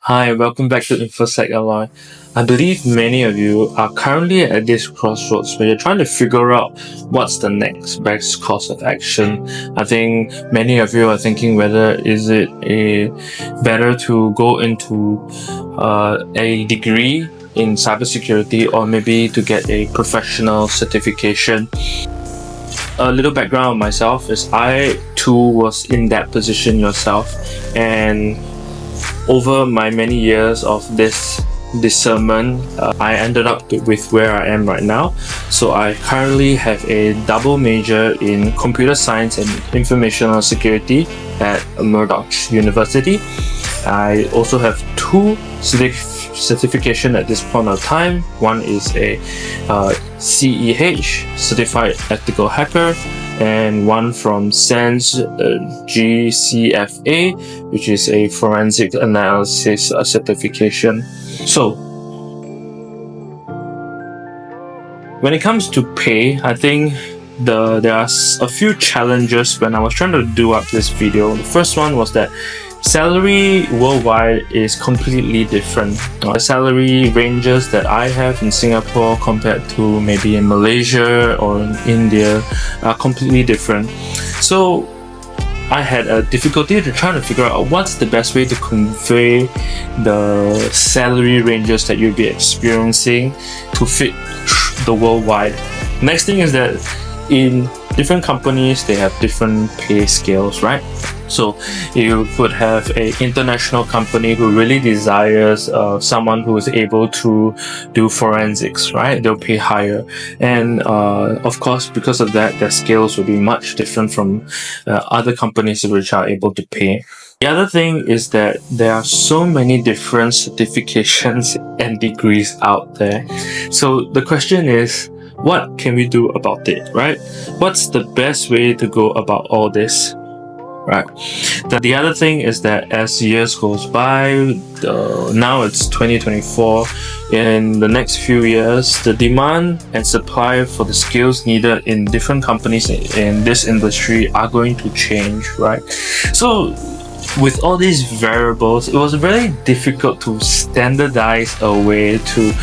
Hi, welcome back to InfoSec Ally. I believe many of you are currently at this crossroads where you're trying to figure out what's the next best course of action. I think many of you are thinking whether is it better to go into a degree in cybersecurity or maybe to get a professional certification. A little background on myself is I too was in that position yourself, and over my many years of this discernment, I ended up with where I am right now. So I currently have a double major in computer science and informational security at Murdoch University. I also have two certification at this point of time. One is a CEH, Certified Ethical Hacker, and one from SANS GCFA, which is a forensic analysis certification. So, when it comes to pay, I think there are a few challenges when I was trying to do up this video. The first one was that salary worldwide is completely different. The salary ranges that I have in Singapore compared to maybe in Malaysia or in India are completely different. So I had a difficulty to try to figure out what's the best way to convey the salary ranges that you'll be experiencing to fit the worldwide. Next thing is that in different companies, they have different pay scales, right? So you could have an international company who really desires someone who is able to do forensics, right? They'll pay higher. And of course, because of that, their scales will be much different from other companies which are able to pay. The other thing is that there are so many different certifications and degrees out there. So the question is, what can we do about it, right? What's the best way to go about all this? Right. The other thing is that as years goes by, now it's 2024. In the next few years, the demand and supply for the skills needed in different companies in this industry are going to change, right? So with all these variables, it was very difficult to standardize a way to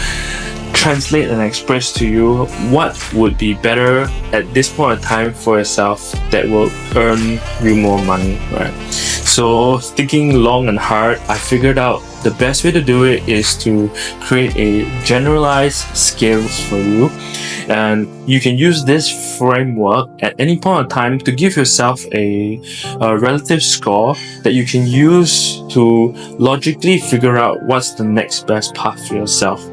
translate and express to you what would be better at this point in time for yourself that will earn you more money, right? So thinking long and hard, I figured out the best way to do it is to create a generalized scales for you, and you can use this framework at any point in time to give yourself a relative score that you can use to logically figure out what's the next best path for yourself.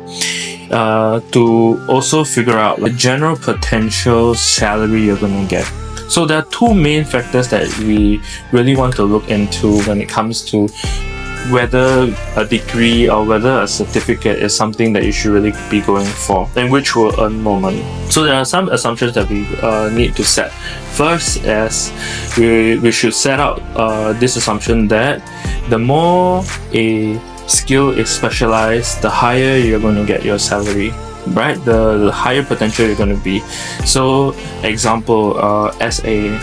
To also figure out the general potential salary you're going to get. So there are two main factors that we really want to look into when it comes to whether a degree or whether a certificate is something that you should really be going for and which will earn more money. So there are some assumptions that we need to set. First, as we should set out this assumption that the more a skill is specialized, the higher you're going to get your salary, right? The higher potential you're going to be. So example, as a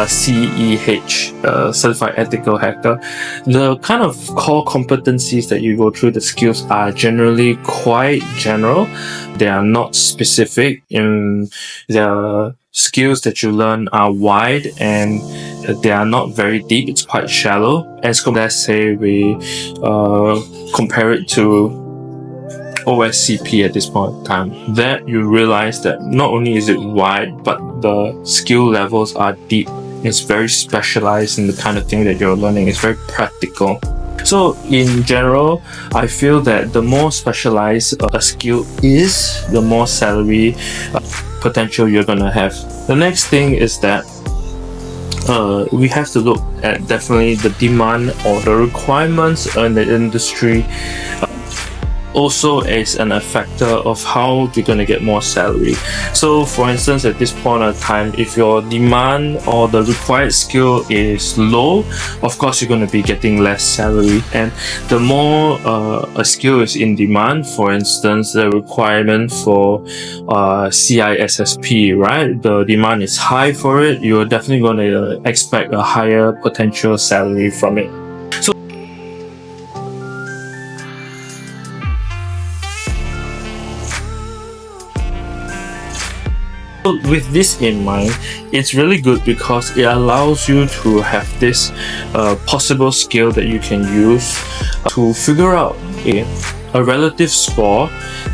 CEH, Certified Ethical Hacker, the kind of core competencies that you go through, the skills are generally quite general. They are not specific. In the skills that you learn are wide and they are not very deep. It's quite shallow. As let's say we compare it to OSCP at this point in time, that you realize that not only is it wide, but the skill levels are deep. It's very specialized in the kind of thing that you're learning. It's very practical. So in general, I feel that the more specialized a skill is, the more salary potential you're gonna have. The next thing is that we have to look at definitely the demand or the requirements in the industry also as an factor of how you're going to get more salary. So for instance, at this point of time, if your demand or the required skill is low, of course you're going to be getting less salary. And the more a skill is in demand, for instance, the requirement for CISSP, right? The demand is high for it, you're definitely going to expect a higher potential salary from it. with this in mind, it's really good because it allows you to have this possible skill that you can use to figure out a relative score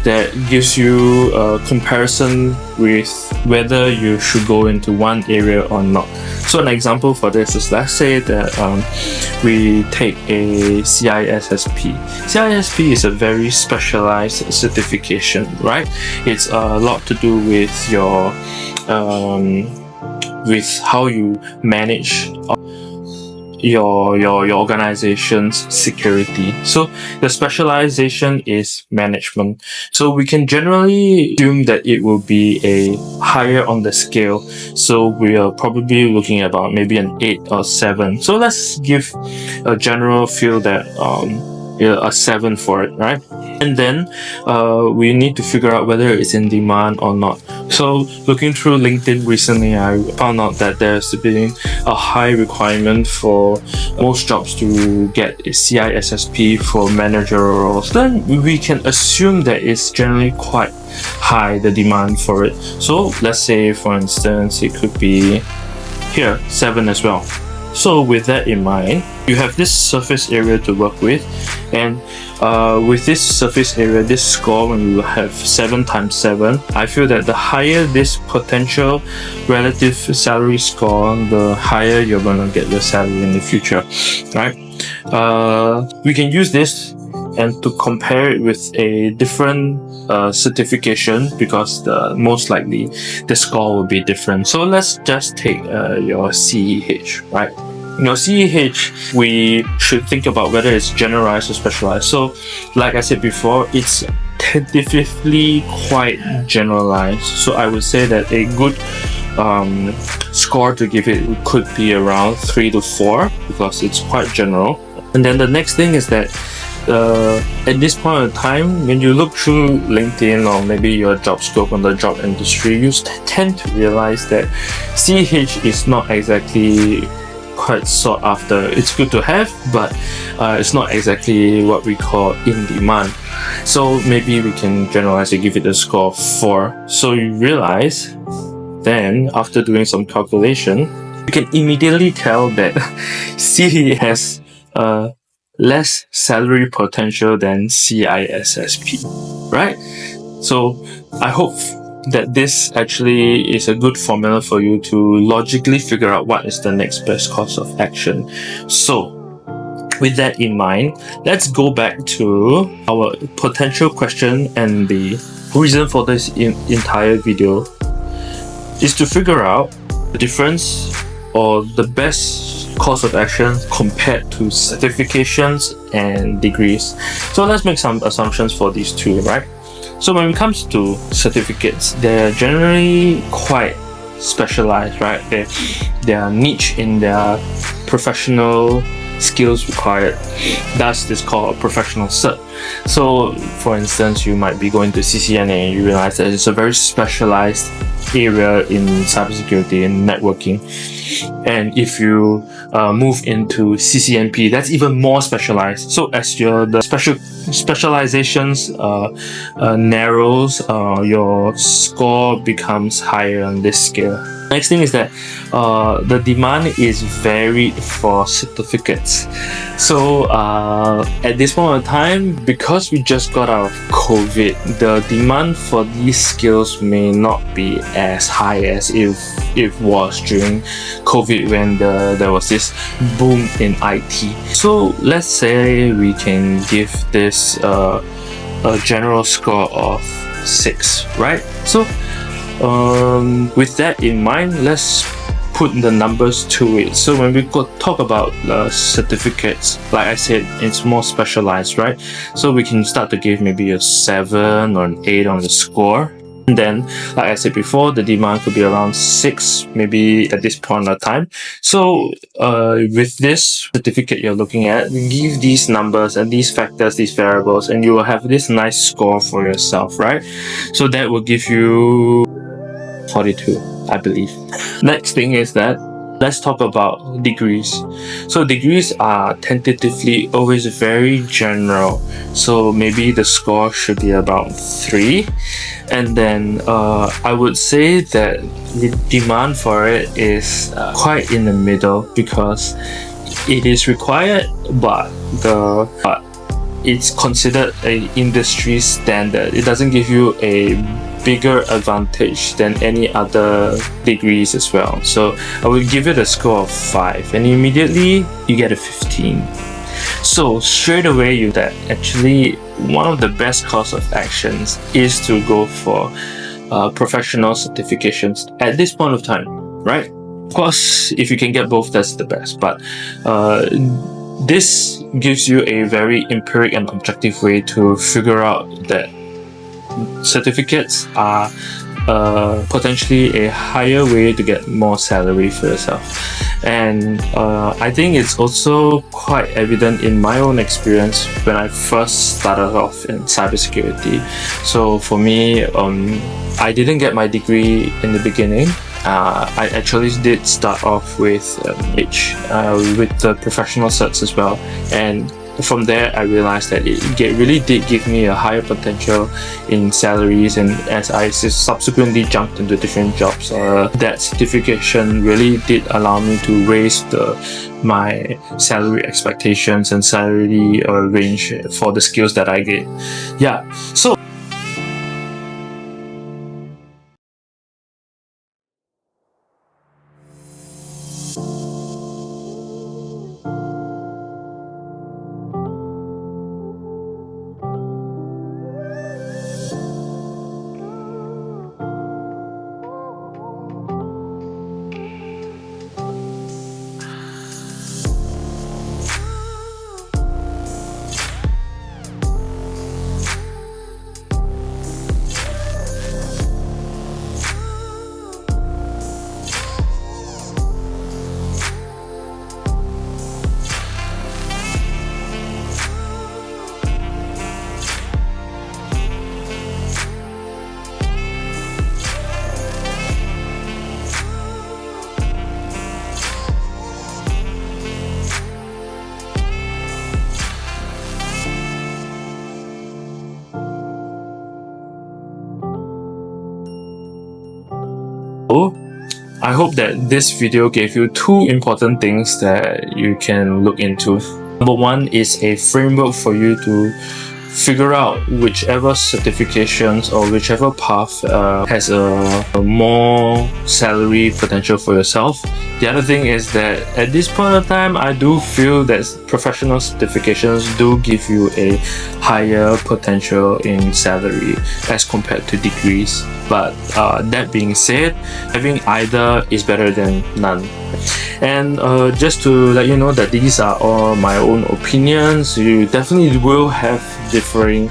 that gives you a comparison with whether you should go into one area or not. So an example for this is, let's say that we take a CISSP. CISSP is a very specialized certification, right? It's a lot to do with your with how you manage your organization's security. So the specialization is management. So we can generally assume that it will be a higher on the scale. So we are probably looking at about maybe an 8 or 7. So let's give a general feel that a 7 for it, right? And then we need to figure out whether it's in demand or not. So looking through LinkedIn recently, I found out that there's been a high requirement for most jobs to get a CISSP for managerial roles. Then we can assume that it's generally quite high, the demand for it. So let's say, for instance, it could be here 7 as well. So with that in mind, you have this surface area to work with, and with this surface area, this score, when you have 7 times 7, I feel that the higher this potential relative salary score, the higher you're gonna get your salary in the future, right? We can use this and to compare it with a different certification, because most likely the score will be different. So let's just take your CEH, right? Your CEH, we should think about whether it's generalized or specialized. So like I said before, it's tentatively quite generalized. So I would say that a good score to give it could be around 3 to 4, because it's quite general. And then the next thing is that at this point in time, when you look through LinkedIn or maybe your job scope on the job industry, you tend to realize that CEH is not exactly quite sought after. It's good to have, but it's not exactly what we call in demand. So maybe we can generalize and give it a score of 4. So you realize then, after doing some calculation, you can immediately tell that CE has less salary potential than CISSP, right? So I hope that this actually is a good formula for you to logically figure out what is the next best course of action. So with that in mind, let's go back to our potential question, and the reason for this entire video is to figure out the difference or the best course of action compared to certifications and degrees. So let's make some assumptions for these two, right? So when it comes to certificates, they're generally quite specialized, right? They are niche in their professional skills required. Thus, this is called a professional cert. So, for instance, you might be going to CCNA and you realize that it's a very specialized area in cybersecurity and networking. And if you move into CCNP, that's even more specialized. So as the specializations narrows, your score becomes higher on this scale. Next thing is that the demand is varied for certificates. So at this moment in time, because we just got out of COVID, the demand for these skills may not be as high as if it was during COVID, when there was this boom in IT. So let's say we can give this a general score of 6, right? So with that in mind, let's put the numbers to it. So when we talk about certificates, like I said, it's more specialized, right? So we can start to give maybe a 7 or an 8 on the score. And then, like I said before, the demand could be around 6, maybe at this point of time. So with this certificate you're looking at, give these numbers and these factors, these variables, and you will have this nice score for yourself, right? So that will give you 42, I believe. Next thing is that Let's talk about degrees. So degrees are tentatively always very general. So maybe the score should be about 3. And then I would say that the demand for it is quite in the middle, because it is required, but it's considered a industry standard. It doesn't give you a bigger advantage than any other degrees as well. So I would give it a score of 5, and immediately you get a 15. So straight away you that actually one of the best course of actions is to go for professional certifications at this point of time, right? Of course, if you can get both, that's the best. But this gives you a very empiric and objective way to figure out that certificates are potentially a higher way to get more salary for yourself. And I think it's also quite evident in my own experience when I first started off in cybersecurity. So for me, I didn't get my degree in the beginning. I actually did start off with the professional certs as well, and from there I realized that it really did give me a higher potential in salaries, and as I subsequently jumped into different jobs, that certification really did allow me to raise my salary expectations and salary range for the skills that I get. Yeah, so I hope that this video gave you 2 important things that you can look into. Number 1 is a framework for you to figure out whichever certifications or whichever path has a more salary potential for yourself. The other thing is that at this point of time, I do feel that professional certifications do give you a higher potential in salary as compared to degrees. But that being said, having either is better than none. And just to let you know that these are all my own opinions. You definitely will have differing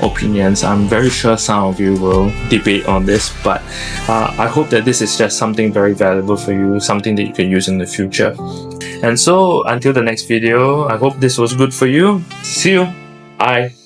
opinions. I'm very sure some of you will debate on this, but I hope that this is just something very valuable for you, something that you can use in the future. And so until the next video, I hope this was good for you. See you. Bye.